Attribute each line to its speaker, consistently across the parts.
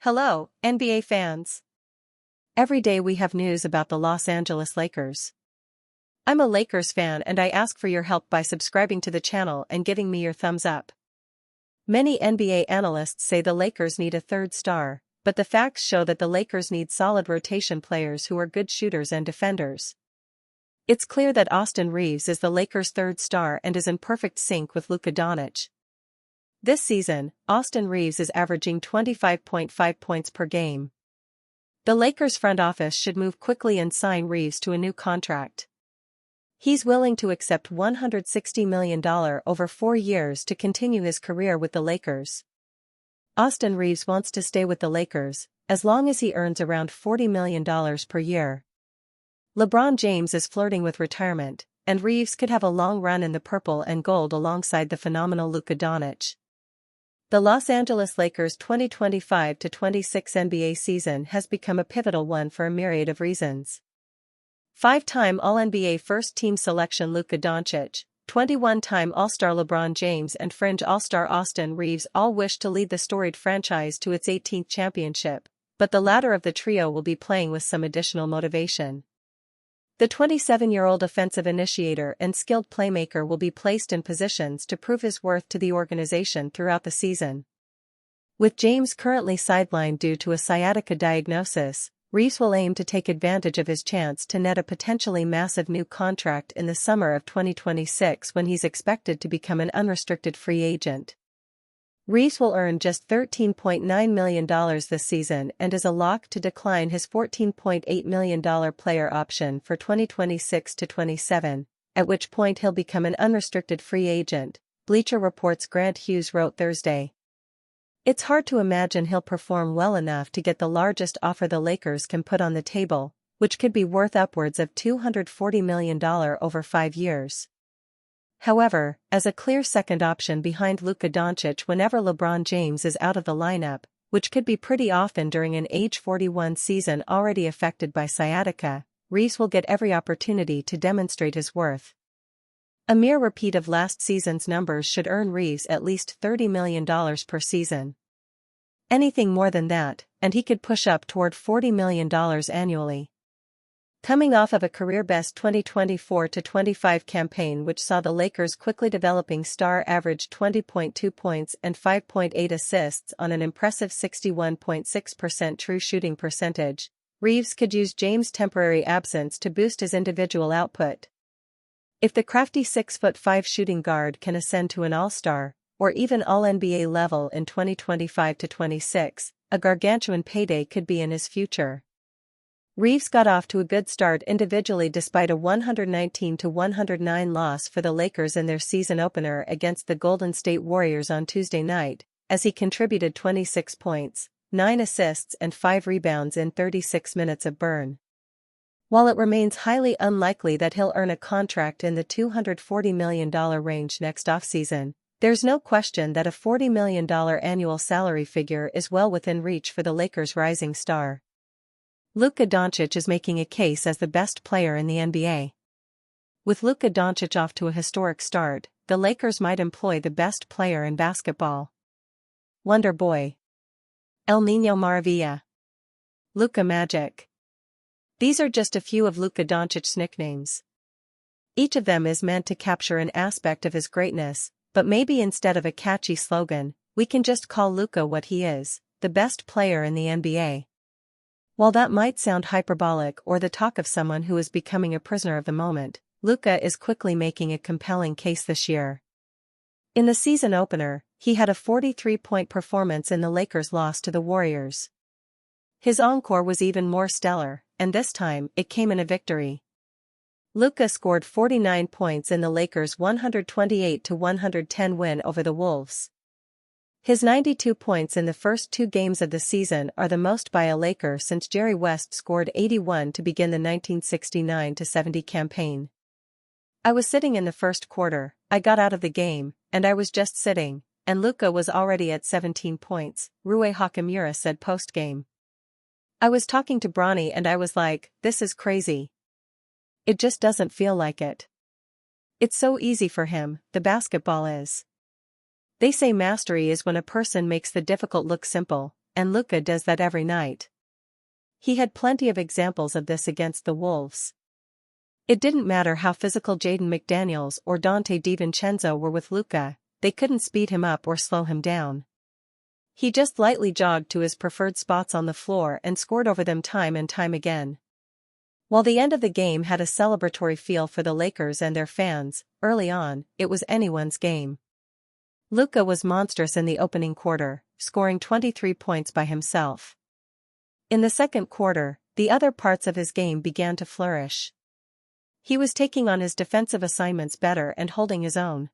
Speaker 1: Hello, NBA fans. Every day we have news about the Los Angeles Lakers. I'm a Lakers fan and I ask for your help by subscribing to the channel and giving me your thumbs up. Many NBA analysts say the Lakers need a third star, but the facts show that the Lakers need solid rotation players who are good shooters and defenders. It's clear that Austin Reaves is the Lakers' third star and is in perfect sync with Luka Doncic. This season, Austin Reaves is averaging 25.5 points per game. The Lakers front office should move quickly and sign Reaves to a new contract. He's willing to accept $160 million over 4 years to continue his career with the Lakers. Austin Reaves wants to stay with the Lakers, as long as he earns around $40 million per year. LeBron James is flirting with retirement, and Reaves could have a long run in the purple and gold alongside the phenomenal Luka Doncic. The Los Angeles Lakers' 2025-26 NBA season has become a pivotal one for a myriad of reasons. 5-time All-NBA first-team selection Luka Doncic, 21-time All-Star LeBron James and fringe All-Star Austin Reaves all wish to lead the storied franchise to its 18th championship, but the latter of the trio will be playing with some additional motivation. The 27-year-old offensive initiator and skilled playmaker will be placed in positions to prove his worth to the organization throughout the season. With James currently sidelined due to a sciatica diagnosis, Reaves will aim to take advantage of his chance to net a potentially massive new contract in the summer of 2026 when he's expected to become an unrestricted free agent. Reaves will earn just $13.9 million this season and is a lock to decline his $14.8 million player option for 2026-27, at which point he'll become an unrestricted free agent, Bleacher Report's Grant Hughes wrote Thursday. It's hard to imagine he'll perform well enough to get the largest offer the Lakers can put on the table, which could be worth upwards of $240 million over 5 years. However, as a clear second option behind Luka Doncic whenever LeBron James is out of the lineup, which could be pretty often during an age 41 season already affected by sciatica, Reaves will get every opportunity to demonstrate his worth. A mere repeat of last season's numbers should earn Reaves at least $30 million per season. Anything more than that, and he could push up toward $40 million annually. Coming off of a career-best 2024-25 campaign which saw the Lakers' quickly developing star average 20.2 points and 5.8 assists on an impressive 61.6% true shooting percentage, Reaves could use James' temporary absence to boost his individual output. If the crafty 6'5" shooting guard can ascend to an All-Star, or even All-NBA level in 2025-26, a gargantuan payday could be in his future. Reaves got off to a good start individually despite a 119-109 loss for the Lakers in their season opener against the Golden State Warriors on Tuesday night, as he contributed 26 points, 9 assists and 5 rebounds in 36 minutes of burn. While it remains highly unlikely that he'll earn a contract in the $240 million range next offseason, there's no question that a $40 million annual salary figure is well within reach for the Lakers' rising star. Luka Doncic is making a case as the best player in the NBA. With Luka Doncic off to a historic start, the Lakers might employ the best player in basketball. Wonder Boy, El Niño Maravilla, Luka Magic. These are just a few of Luka Doncic's nicknames. Each of them is meant to capture an aspect of his greatness, but maybe instead of a catchy slogan, we can just call Luka what he is, the best player in the NBA. While that might sound hyperbolic or the talk of someone who is becoming a prisoner of the moment, Luka is quickly making a compelling case this year. In the season opener, he had a 43-point performance in the Lakers' loss to the Warriors. His encore was even more stellar, and this time, it came in a victory. Luka scored 49 points in the Lakers' 128-110 win over the Wolves. His 92 points in the first 2 games of the season are the most by a Laker since Jerry West scored 81 to begin the 1969-70 campaign. I was sitting in the first quarter, I got out of the game, and I was just sitting, and Luka was already at 17 points, Rui Hachimura said post-game. I was talking to Bronny and I was like, this is crazy. It just doesn't feel like it. It's so easy for him, the basketball is. They say mastery is when a person makes the difficult look simple, and Luka does that every night. He had plenty of examples of this against the Wolves. It didn't matter how physical Jaden McDaniels or Dante DiVincenzo were with Luka, they couldn't speed him up or slow him down. He just lightly jogged to his preferred spots on the floor and scored over them time and time again. While the end of the game had a celebratory feel for the Lakers and their fans, early on, it was anyone's game. Luka was monstrous in the opening quarter, scoring 23 points by himself. In the second quarter, the other parts of his game began to flourish. He was taking on his defensive assignments better and holding his own.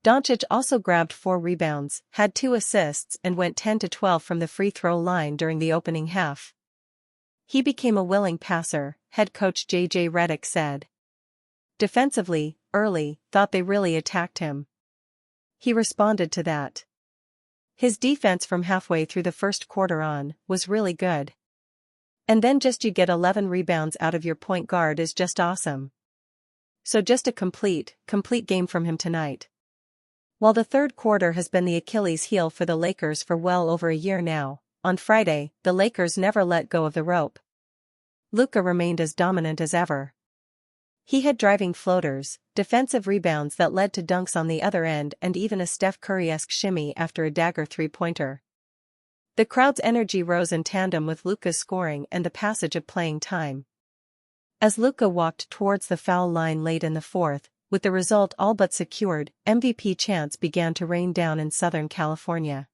Speaker 1: Doncic also grabbed 4 rebounds, had 2 assists and went 10-12 from the free throw line during the opening half. He became a willing passer, head coach J.J. Redick said. Defensively, early, thought they really attacked him. He responded to that. His defense from halfway through the first quarter on was really good. And then just you get 11 rebounds out of your point guard is just awesome. So just a complete game from him tonight. While the third quarter has been the Achilles heel for the Lakers for well over a year now, on Friday, the Lakers never let go of the rope. Luka remained as dominant as ever. He had driving floaters, defensive rebounds that led to dunks on the other end and even a Steph Curry-esque shimmy after a dagger three-pointer. The crowd's energy rose in tandem with Luka's scoring and the passage of playing time. As Luka walked towards the foul line late in the fourth, with the result all but secured, MVP chants began to rain down in Southern California.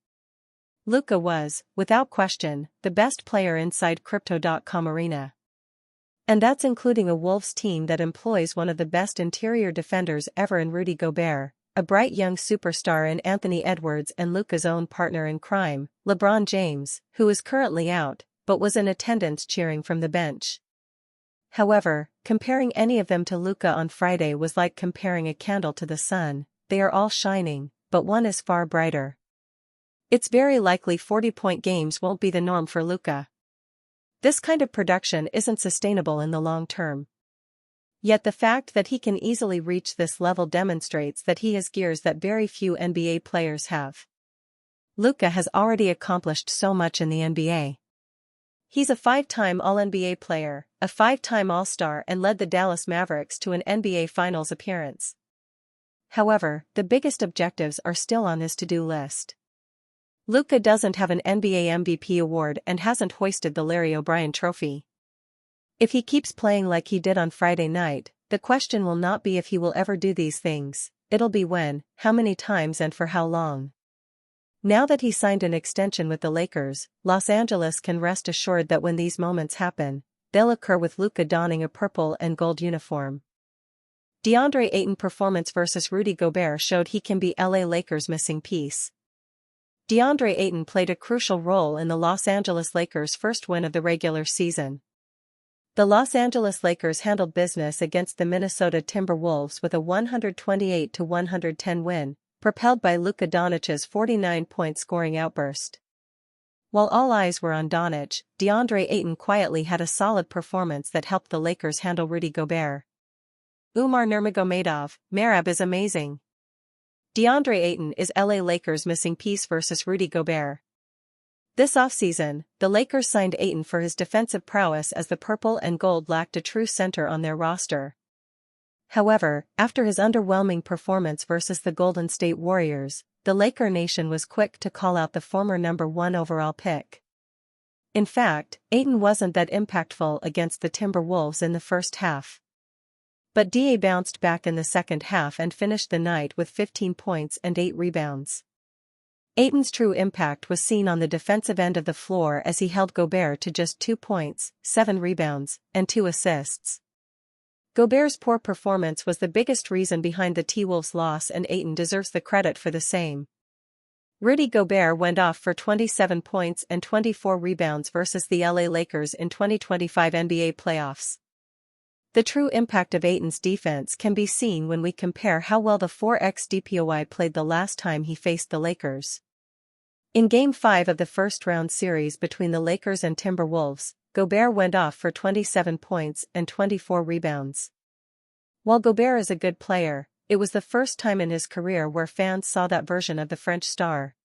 Speaker 1: Luka was, without question, the best player inside Crypto.com arena. And that's including a Wolves team that employs one of the best interior defenders ever in Rudy Gobert, a bright young superstar in Anthony Edwards and Luka's own partner in crime, LeBron James, who is currently out, but was in attendance cheering from the bench. However, comparing any of them to Luka on Friday was like comparing a candle to the sun. They are all shining, but one is far brighter. It's very likely 40-point games won't be the norm for Luka. This kind of production isn't sustainable in the long term. Yet the fact that he can easily reach this level demonstrates that he has gears that very few NBA players have. Luka has already accomplished so much in the NBA. He's a 5-time All-NBA player, a 5-time All-Star and led the Dallas Mavericks to an NBA Finals appearance. However, the biggest objectives are still on his to-do list. Luka doesn't have an NBA MVP award and hasn't hoisted the Larry O'Brien trophy. If he keeps playing like he did on Friday night, the question will not be if he will ever do these things, it'll be when, how many times and for how long. Now that he signed an extension with the Lakers, Los Angeles can rest assured that when these moments happen, they'll occur with Luka donning a purple and gold uniform. DeAndre Ayton performance versus Rudy Gobert showed he can be LA Lakers' missing piece. DeAndre Ayton played a crucial role in the Los Angeles Lakers' first win of the regular season. The Los Angeles Lakers handled business against the Minnesota Timberwolves with a 128-110 win, propelled by Luka Doncic's 49-point scoring outburst. While all eyes were on Doncic, DeAndre Ayton quietly had a solid performance that helped the Lakers handle Rudy Gobert. Umar Nurmagomedov, Merab is amazing. DeAndre Ayton is LA Lakers' missing piece versus Rudy Gobert. This offseason, the Lakers signed Ayton for his defensive prowess as the purple and gold lacked a true center on their roster. However, after his underwhelming performance versus the Golden State Warriors, the Laker Nation was quick to call out the former number 1 overall pick. In fact, Ayton wasn't that impactful against the Timberwolves in the first half. But DA bounced back in the second half and finished the night with 15 points and 8 rebounds. Ayton's true impact was seen on the defensive end of the floor as he held Gobert to just 2 points, 7 rebounds, and 2 assists. Gobert's poor performance was the biggest reason behind the T-Wolves' loss, and Ayton deserves the credit for the same. Rudy Gobert went off for 27 points and 24 rebounds versus the LA Lakers in 2025 NBA playoffs. The true impact of Ayton's defense can be seen when we compare how well the 4x DPOY played the last time he faced the Lakers. In Game 5 of the first-round series between the Lakers and Timberwolves, Gobert went off for 27 points and 24 rebounds. While Gobert is a good player, it was the first time in his career where fans saw that version of the French star.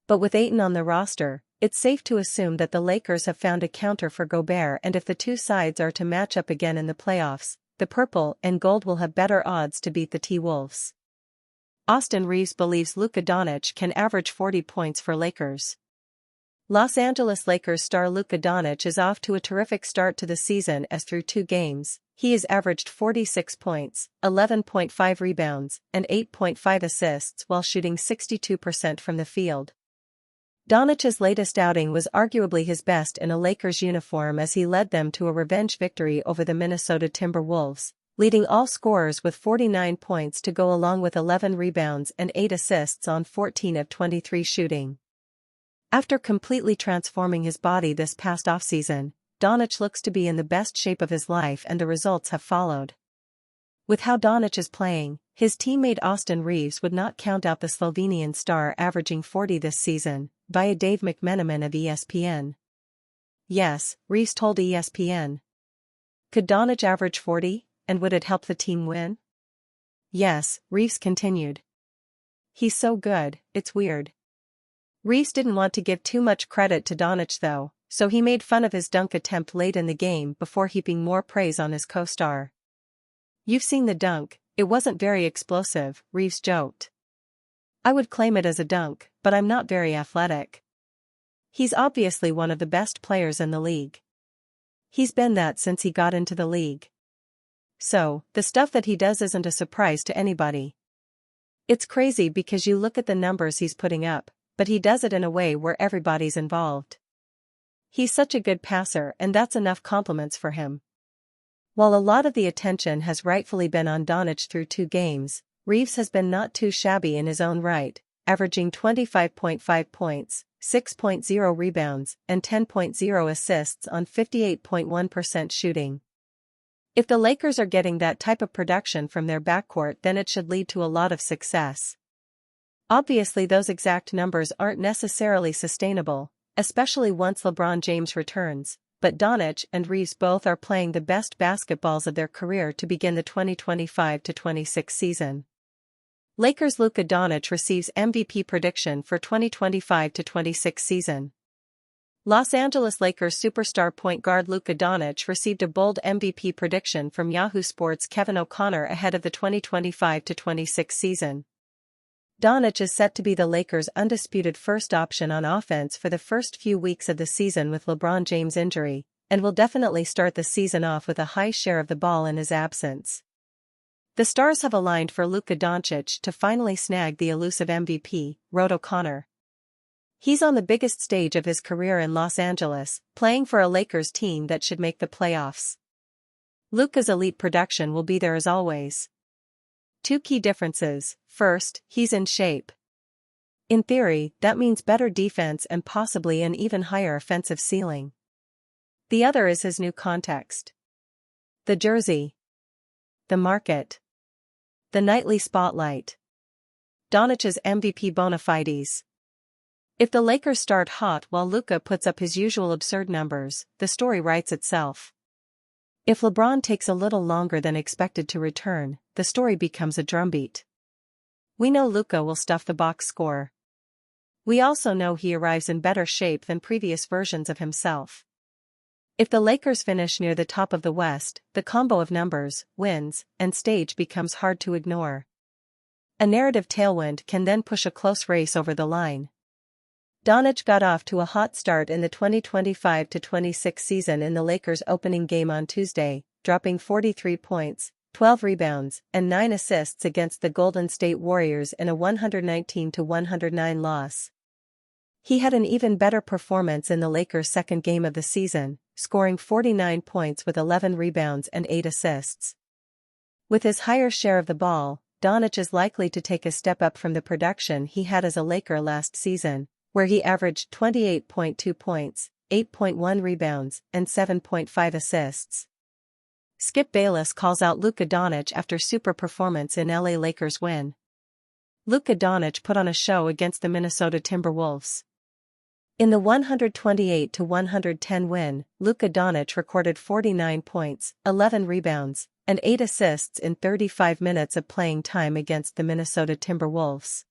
Speaker 1: But with Ayton on the roster, it's safe to assume that the Lakers have found a counter for Gobert, and if the two sides are to match up again in the playoffs, the purple and gold will have better odds to beat the T-Wolves. Austin Reeves believes Luka Doncic can average 40 points for Lakers. Los Angeles Lakers star Luka Doncic is off to a terrific start to the season as through 2 games, he has averaged 46 points, 11.5 rebounds, and 8.5 assists while shooting 62% from the field. Doncic's latest outing was arguably his best in a Lakers uniform as he led them to a revenge victory over the Minnesota Timberwolves, leading all scorers with 49 points to go along with 11 rebounds and 8 assists on 14 of 23 shooting. After completely transforming his body this past offseason, Doncic looks to be in the best shape of his life, and the results have followed. With how Doncic is playing, his teammate Austin Reeves would not count out the Slovenian star averaging 40 this season, via Dave McMenamin of ESPN. Yes, Reeves told ESPN. Could Doncic average 40, and would it help the team win? Yes, Reeves continued. He's so good, it's weird. Reeves didn't want to give too much credit to Doncic though, so he made fun of his dunk attempt late in the game before heaping more praise on his co-star. You've seen the dunk, it wasn't very explosive, Reeves joked. I would claim it as a dunk, but I'm not very athletic. He's obviously one of the best players in the league. He's been that since he got into the league. So, the stuff that he does isn't a surprise to anybody. It's crazy because you look at the numbers he's putting up, but he does it in a way where everybody's involved. He's such a good passer, and that's enough compliments for him. While a lot of the attention has rightfully been on Doncic through 2 games, Reeves has been not too shabby in his own right, averaging 25.5 points, 6.0 rebounds, and 10.0 assists on 58.1% shooting. If the Lakers are getting that type of production from their backcourt, then it should lead to a lot of success. Obviously, those exact numbers aren't necessarily sustainable, especially once LeBron James returns, but Doncic and Reeves both are playing the best basketballs of their career to begin the 2025-26 season. Lakers Luka Doncic receives MVP prediction for 2025-26 season. Los Angeles Lakers superstar point guard Luka Doncic received a bold MVP prediction from Yahoo Sports' Kevin O'Connor ahead of the 2025-26 season. Doncic is set to be the Lakers' undisputed first option on offense for the first few weeks of the season with LeBron James' injury, and will definitely start the season off with a high share of the ball in his absence. The stars have aligned for Luka Doncic to finally snag the elusive MVP, wrote O'Connor. He's on the biggest stage of his career in Los Angeles, playing for a Lakers team that should make the playoffs. Luka's elite production will be there as always. 2 key differences. First, he's in shape. In theory, that means better defense and possibly an even higher offensive ceiling. The other is his new context. The jersey. The market. The nightly spotlight. Doncic's MVP bona fides. If the Lakers start hot while Luka puts up his usual absurd numbers, the story writes itself. If LeBron takes a little longer than expected to return, the story becomes a drumbeat. We know Luka will stuff the box score. We also know he arrives in better shape than previous versions of himself. If the Lakers finish near the top of the West, the combo of numbers, wins, and stage becomes hard to ignore. A narrative tailwind can then push a close race over the line. Doncic got off to a hot start in the 2025-26 season in the Lakers' opening game on Tuesday, dropping 43 points, 12 rebounds, and 9 assists against the Golden State Warriors in a 119-109 loss. He had an even better performance in the Lakers' second game of the season, scoring 49 points with 11 rebounds and 8 assists. With his higher share of the ball, Doncic is likely to take a step up from the production he had as a Laker last season, where he averaged 28.2 points, 8.1 rebounds, and 7.5 assists. Skip Bayless calls out Luka Doncic after super performance in LA Lakers win. Luka Doncic put on a show against the Minnesota Timberwolves. In the 128-110 win, Luka Doncic recorded 49 points, 11 rebounds, and 8 assists in 35 minutes of playing time against the Minnesota Timberwolves.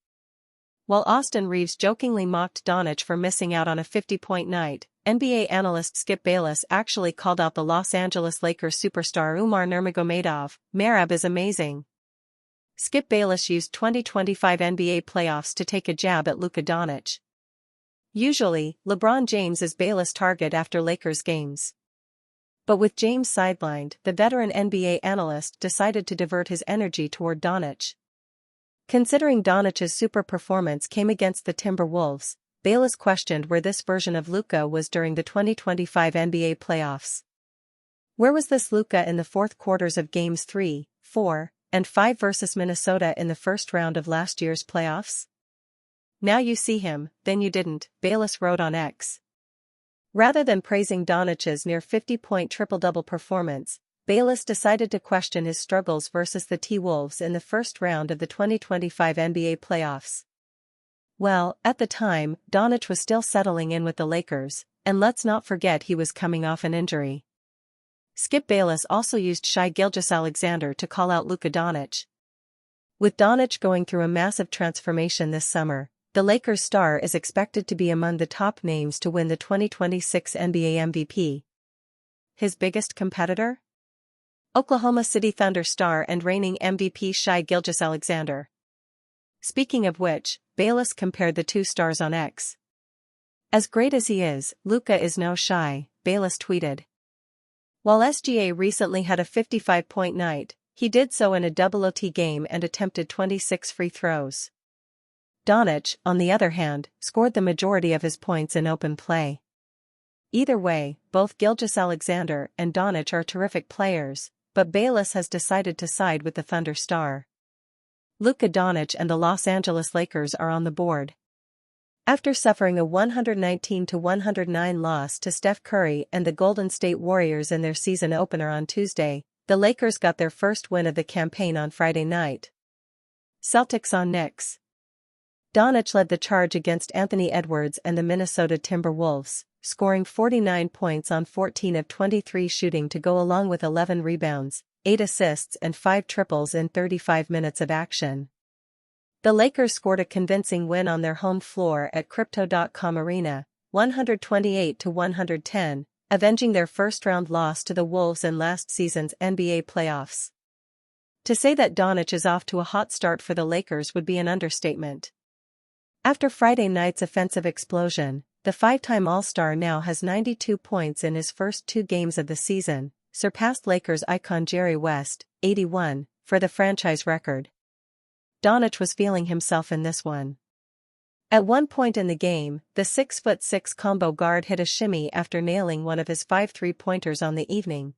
Speaker 1: While Austin Reeves jokingly mocked Doncic for missing out on a 50-point night, NBA analyst Skip Bayless actually called out the Los Angeles Lakers superstar Umar Nurmagomedov. "Marab is amazing." Skip Bayless used 2025 NBA playoffs to take a jab at Luka Doncic. Usually, LeBron James is Bayless' target after Lakers games. But with James sidelined, the veteran NBA analyst decided to divert his energy toward Doncic. Considering Doncic's super performance came against the Timberwolves, Bayless questioned where this version of Luka was during the 2025 NBA playoffs. Where was this Luka in the fourth quarters of Games 3, 4, and 5 versus Minnesota in the first round of last year's playoffs? "Now you see him, then you didn't," Bayless wrote on X. Rather than praising Doncic's near 50-point triple-double performance, Bayless decided to question his struggles versus the T-Wolves in the first round of the 2025 NBA playoffs. Well, at the time, Doncic was still settling in with the Lakers, and let's not forget he was coming off an injury. Skip Bayless also used Shai Gilgeous-Alexander to call out Luka Doncic. With Doncic going through a massive transformation this summer, the Lakers star is expected to be among the top names to win the 2026 NBA MVP. His biggest competitor? Oklahoma City Thunder star and reigning MVP Shai Gilgeous-Alexander. Speaking of which, Bayless compared the two stars on X. "As great as he is, Luka is no Shai," Bayless tweeted. While SGA recently had a 55-point night, he did so in a double OT game and attempted 26 free throws. Doncic, on the other hand, scored the majority of his points in open play. Either way, both Gilgeous-Alexander and Doncic are terrific players, but Bayless has decided to side with the Thunder star. Luka Doncic and the Los Angeles Lakers are on the board. After suffering a 119-109 loss to Steph Curry and the Golden State Warriors in their season opener on Tuesday, the Lakers got their first win of the campaign on Friday night. Celtics on Knicks. Doncic led the charge against Anthony Edwards and the Minnesota Timberwolves, scoring 49 points on 14 of 23 shooting to go along with 11 rebounds, 8 assists and 5 triples in 35 minutes of action. The Lakers scored a convincing win on their home floor at Crypto.com Arena, 128-110, avenging their first-round loss to the Wolves in last season's NBA playoffs. To say that Doncic is off to a hot start for the Lakers would be an understatement. After Friday night's offensive explosion, the 5-time All-Star now has 92 points in his first 2 games of the season, surpassed Lakers icon Jerry West, 81, for the franchise record. Doncic was feeling himself in this one. At one point in the game, the 6'6" combo guard hit a shimmy after nailing one of his 5 3-pointers on the evening,